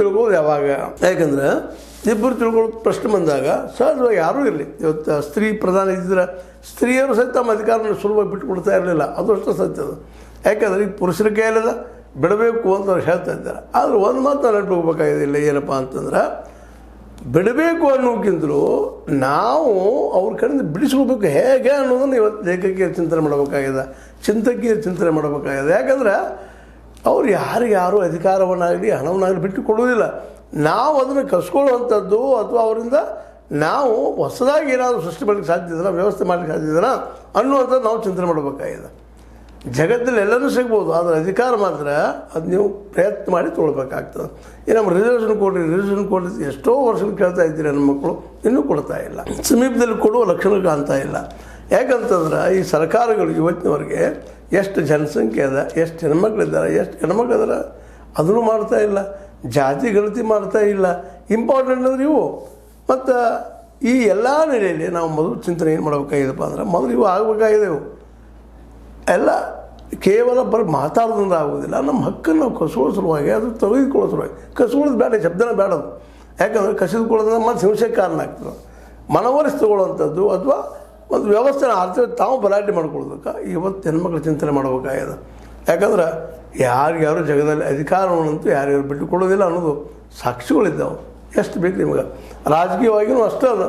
ತಿಳ್ಕೊಳ್ಳೋದು ಯಾವಾಗ? ಯಾಕಂದ್ರೆ ಇಬ್ಬರು ತಿಳ್ಕೊಳ್ಳೋ ಪ್ರಶ್ನೆ ಬಂದಾಗ ಸಹಜವಾಗಿ ಯಾರೂ ಇರಲಿ, ಇವತ್ತು ಸ್ತ್ರೀ ಪ್ರಧಾನ ಇದ್ದಿದ್ರೆ ಸ್ತ್ರೀಯರು ಸಹಿತ ತಮ್ಮ ಅಧಿಕಾರವನ್ನು ಸುಲಭವಾಗಿ ಬಿಟ್ಟುಕೊಡ್ತಾ ಇರಲಿಲ್ಲ. ಅದು ಅಷ್ಟು ಸತ್ಯದ. ಯಾಕಂದ್ರೆ ಈಗ ಪುರುಷರ ಕೈಯಲ್ಲದ ಬಿಡಬೇಕು ಅಂತ ಅವ್ರು ಹೇಳ್ತಾ ಇದ್ದಾರೆ. ಆದರೆ ಒಂದು ಮಾತು ನಾನು ಹೋಗ್ಬೇಕಾಗಿಲ್ಲ, ಏನಪ್ಪ ಅಂತಂದ್ರೆ ಬಿಡಬೇಕು ಅನ್ನೋಕ್ಕಿಂತಲೂ ನಾವು ಅವ್ರ ಕಡೆಯಿಂದ ಬಿಡಿಸ್ಕೋಬೇಕು ಹೇಗೆ ಅನ್ನೋದನ್ನು ಇವತ್ತು ಲೇಖಕಿಯರು ಚಿಂತನೆ ಮಾಡಬೇಕಾಗಿದೆ, ಚಿಂತಕಿಯರು ಚಿಂತನೆ ಮಾಡಬೇಕಾಗಿದೆ. ಯಾಕಂದ್ರೆ ಅವ್ರು ಯಾರು ಅಧಿಕಾರವನ್ನಾಗಲಿ ಹಣವನ್ನಾಗಲಿ ಬಿಟ್ಟು ಕೊಡುವುದಿಲ್ಲ. ನಾವು ಅದನ್ನು ಕಸ್ಕೊಳ್ಳುವಂಥದ್ದು ಅಥವಾ ಅವರಿಂದ ನಾವು ಹೊಸದಾಗಿ ಏನಾದರೂ ಸೃಷ್ಟಿ ಮಾಡಲಿಕ್ಕೆ ಸಾಧ್ಯ ಇದೆಯಾ, ವ್ಯವಸ್ಥೆ ಮಾಡಲಿಕ್ಕೆ ಸಾಧ್ಯ ಇದೆಯಾ ಅನ್ನುವಂಥದ್ದು ನಾವು ಚಿಂತನೆ ಮಾಡಬೇಕಾಗಿದೆ. ಜಗತ್ತಲ್ಲಿ ಎಲ್ಲರೂ ಸಿಗ್ಬೋದು, ಆದರೆ ಅಧಿಕಾರ ಮಾತ್ರ ಅದು ನೀವು ಪ್ರಯತ್ನ ಮಾಡಿ ತೊಗೊಳ್ಬೇಕಾಗ್ತದೆ. ಈ ನಮ್ಮ ರಿಸರ್ವೇಷನ್ ಕೊಡ್ರಿ ಎಷ್ಟೋ ವರ್ಷಗಳು ಕೇಳ್ತಾ ಇದ್ದೀರಿ, ನನ್ನ ಮಕ್ಕಳು ಇನ್ನೂ ಕೊಡ್ತಾ ಇಲ್ಲ. ಸಮೀಪದಲ್ಲಿ ಕೊಡುವ ಲಕ್ಷಣ ಕಾಣ್ತಾ ಇಲ್ಲ. ಯಾಕಂತಂದ್ರೆ ಈ ಸರ್ಕಾರಗಳು ಇವತ್ತಿನವರೆಗೆ ಎಷ್ಟು ಜನಸಂಖ್ಯೆ ಅದ, ಎಷ್ಟು ಹೆಣ್ಮಕ್ಳಿದ್ದಾರೆ, ಎಷ್ಟು ಹೆಣ್ಮಕ್ಳು ಇದ್ದಾರೆ ಅದನ್ನು ಮಾಡ್ತಾ ಇಲ್ಲ. ಜಾತಿ ಗಣತಿ ಮಾಡ್ತಾ ಇಲ್ಲ. ಇಂಪಾರ್ಟೆಂಟ್ ಅಂದ್ರೆ ಇವು. ಮತ್ತು ಈ ಎಲ್ಲ ನೆಲೆಯಲ್ಲಿ ನಾವು ಮೊದಲು ಚಿಂತನೆ ಏನು ಮಾಡಬೇಕಾಗಿದೆಪ್ಪ ಅಂದ್ರೆ, ಮೊದಲು ಇವು ಆಗಬೇಕಾಗಿದೆ. ಇವು ಎಲ್ಲ ಕೇವಲ ಬರೀ ಮಾತಾಡೋದ್ರಿಂದ ಆಗೋದಿಲ್ಲ. ನಮ್ಮ ಹಕ್ಕನ್ನು ನಾವು ಕಸ್ಕೊಳ್ಳೋ ಸಲುವಾಗಿ ಅದು ತೆಗೆದುಕೊಳ್ಳೋ ಸಲುವಾಗಿ. ಕಸ್ಕೊಳ್ಳೋದು ಬೇಡ, ಶಬ್ದನ ಬೇಡದು. ಯಾಕಂದರೆ ಕಸಿದುಕೊಳ್ಳೋದ್ರಿಂದ ಮತ್ತು ಹಿಂಸೆಗೆ ಕಾರಣ ಆಗ್ತದೆ. ಮನವೊಲಿಸಿ ತಗೊಳ್ಳೋವಂಥದ್ದು ಅಥವಾ ಒಂದು ವ್ಯವಸ್ಥೆನ ಆರ್ಥಿಕ ತಾವು ಬಲಾಟೆ ಮಾಡ್ಕೊಳ್ಳೋದಕ್ಕೆ ಇವತ್ತು ಹೆಣ್ಮಕ್ಳು ಚಿಂತನೆ ಮಾಡಬೇಕಾಗಿದೆ. ಯಾಕಂದ್ರೆ ಯಾರಿಗಾರು ಜಗದಲ್ಲಿ ಅಧಿಕಾರವನ್ನಂತೂ ಯಾರ್ಯಾರು ಬಿಟ್ಟುಕೊಳ್ಳೋದಿಲ್ಲ ಅನ್ನೋದು ಸಾಕ್ಷಿಗಳಿದ್ದಾವೆ. ಎಷ್ಟು ಬೇಕು ನಿಮಗೆ. ರಾಜಕೀಯವಾಗಿಯೂ ಅಷ್ಟೇ ಅದ.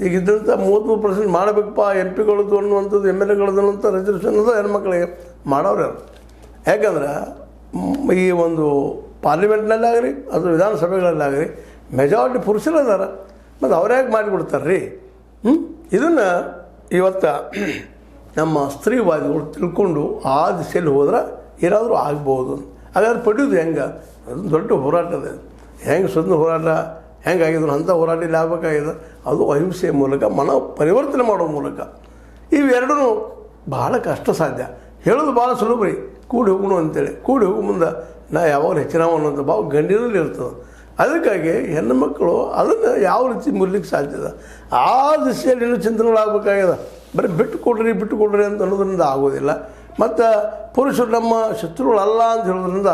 ಈಗ ಇದ್ದಂಥ 33% ಮಾಡಬೇಕಪ್ಪ MP ಗಳದ್ದು ಅನ್ನುವಂಥದ್ದು, MLA ಗಳದ್ದು ಅನ್ನುವಂಥ ರಿಸರ್ವೇಷನ್ ಅದು ಹೆಣ್ಮಕ್ಳಿಗೆ ಮಾಡೋರು ಯಾರು? ಯಾಕಂದ್ರೆ ಈ ಒಂದು ಪಾರ್ಲಿಮೆಂಟ್ನಲ್ಲಾಗಲಿ ಅಥವಾ ವಿಧಾನಸಭೆಗಳಲ್ಲಾಗಲಿ ಮೆಜಾರಿಟಿ ಪುರುಷರು ಅದಾರ. ಮತ್ತು ಅವ್ರ್ಯಾಕೆ ಮಾಡಿಕೊಡ್ತಾರೆ ರೀ? ಇದನ್ನು ಇವತ್ತು ನಮ್ಮ ಸ್ತ್ರೀವಾದಿಗಳು ತಿಳ್ಕೊಂಡು ಆ ದಿಶೆಯಲ್ಲಿ ಹೋದ್ರೆ ಏನಾದರೂ ಆಗ್ಬೋದು. ಹಾಗಾದ್ರೆ ಪಡೆಯೋದು ಹೆಂಗೆ? ಅದೊಂದು ದೊಡ್ಡ ಹೋರಾಟ ಇದೆ. ಹೆಂಗೆ ಸ್ವತಂತ್ರ ಹೋರಾಟ ಹೆಂಗಾಗಿದ್ರು ಅಂಥ ಹೋರಾಟ ಇಲ್ಲಿ ಆಗಬೇಕಾಗಿದೆ. ಅದು ಅಹಿಂಸೆಯ ಮೂಲಕ, ಮನ ಪರಿವರ್ತನೆ ಮಾಡೋ ಮೂಲಕ. ಇವೆರಡೂ ಭಾಳ ಕಷ್ಟ ಸಾಧ್ಯ. ಹೇಳೋದು ಭಾಳ ಸುಲಭ ರೀ, ಕೂಡಿ ಹೋಗೋಣ ಅಂತೇಳಿ. ಕೂಡಿ ಹೋಗೋ ಮುಂದೆ ನಾ ಯಾವಾಗ ಹೆಚ್ಚಿನ ಅನ್ನೋಂಥ ಭಾವ ಗಂಡಿನಲ್ಲಿ ಇರ್ತದೆ. ಅದಕ್ಕಾಗಿ ಹೆಣ್ಣು ಮಕ್ಕಳು ಅದನ್ನು ಯಾವ ರೀತಿ ಮುರ್ಲಿಕ್ಕೆ ಸಾಧ್ಯದ ಆ ದಿಶೆಯಲ್ಲಿ ಇನ್ನೂ ಚಿಂತನೆಗಳಾಗಬೇಕಾಗಿದೆ. ಬರೀ ಬಿಟ್ಟು ಕೊಡ್ರಿ ಅಂತ ಅನ್ನೋದ್ರಿಂದ ಆಗೋದಿಲ್ಲ. ಮತ್ತು ಪುರುಷರು ನಮ್ಮ ಶತ್ರುಗಳಲ್ಲ ಅಂತ ಹೇಳೋದ್ರಿಂದ